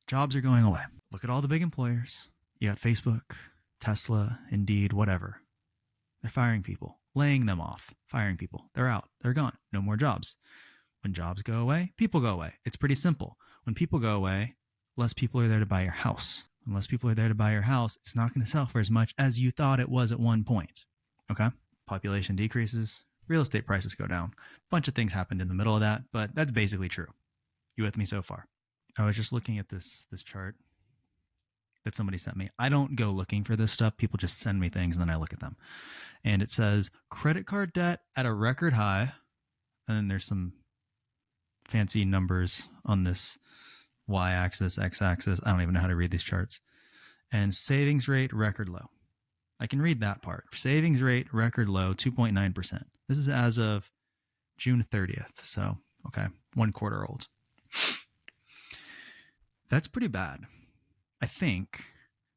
Jobs are going away. Look at all the big employers. You got Facebook, Tesla, Indeed, whatever. They're firing people, laying them off, firing people. They're out. They're gone. No more jobs. When jobs go away, people go away. It's pretty simple. When people go away, less people are there to buy your house. When less people are there to buy your house, it's not going to sell for as much as you thought it was at one point. Okay? Population decreases, real estate prices go down. A bunch of things happened in the middle of that, but that's basically true. You with me so far? I was just looking at this chart that somebody sent me. I don't go looking for this stuff. People just send me things and then I look at them. And it says credit card debt at a record high. And then there's some fancy numbers on this y-axis, x-axis. I don't even know how to read these charts. And savings rate record low. I can read that part. Savings rate record low, 2.9%. This is as of June 30th. So, okay, 1 quarter old. That's pretty bad, I think.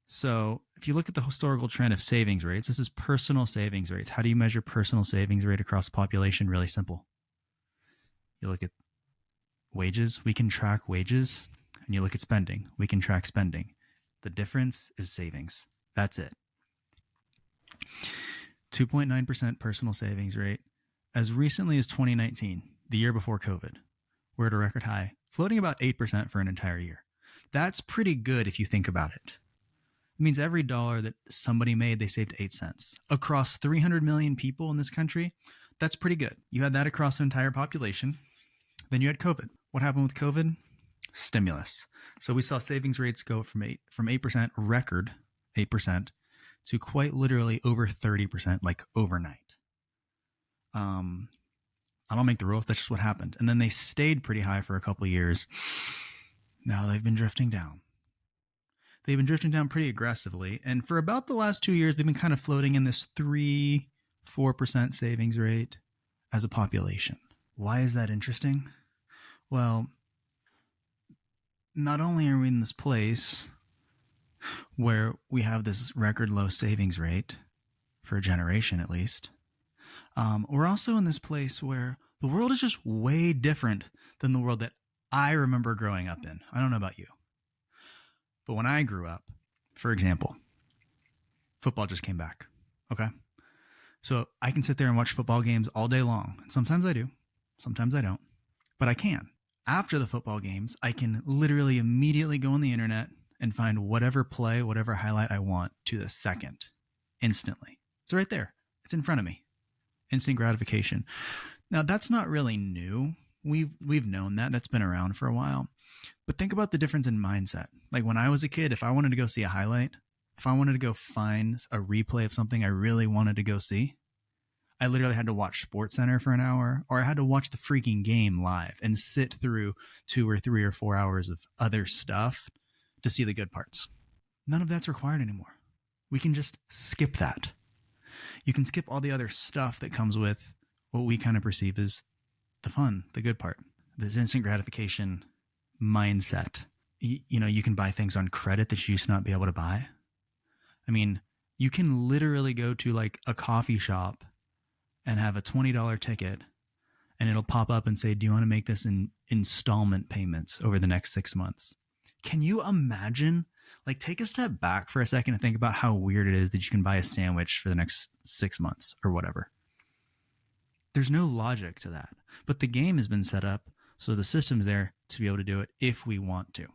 So if you look at the historical trend of savings rates, this is personal savings rates. How do you measure personal savings rate across the population? Really simple. You look at wages. We can track wages. And you look at spending. We can track spending. The difference is savings. That's it. 2.9% personal savings rate. As recently as 2019, the year before COVID, we're at a record high, floating about 8% for an entire year. That's pretty good if you think about it. It means every dollar that somebody made, they saved 8 cents. Across 300 million people in this country, that's pretty good. You had that across the entire population. Then you had COVID. What happened with COVID? Stimulus. So we saw savings rates go from 8%, record 8%, to quite literally over 30%, like overnight. I don't make the rules. That's just what happened. And then they stayed pretty high for a couple of years. Now they've been drifting down. They've been drifting down pretty aggressively. And for about the last 2 years, they've been kind of floating in this 3-4% savings rate as a population. Why is that interesting? Well, not only are we in this place where we have this record low savings rate for a generation at least, we're also in this place where the world is just way different than the world that I remember growing up in. I don't know about you. But when I grew up, for example, football just came back. Okay? So I can sit there and watch football games all day long. Sometimes I do. Sometimes I don't. But I can. After the football games, I can literally immediately go on the internet and find whatever play, whatever highlight I want to the second, instantly. It's right there. It's in front of me. Instant gratification. Now, that's not really new. We've known that. That's been around for a while. But think about the difference in mindset. Like when I was a kid, if I wanted to go see a highlight, if I wanted to go find a replay of something I really wanted to go see, I literally had to watch SportsCenter for an hour, or I had to watch the freaking game live and sit through 2 or 3 or 4 hours of other stuff to see the good parts. None of that's required anymore. We can just skip that. You can skip all the other stuff that comes with what we kind of perceive as the fun, the good part. This instant gratification mindset. You can buy things on credit that you used to not be able to buy. I mean, you can literally go to like a coffee shop and have a $20 ticket and it'll pop up and say, do you want to make this in installment payments over the next 6 months? Can you imagine? Like, take a step back for a second and think about how weird it is that you can buy a sandwich for the next 6 months or whatever. There's no logic to that. But the game has been set up so the system's there to be able to do it if we want to.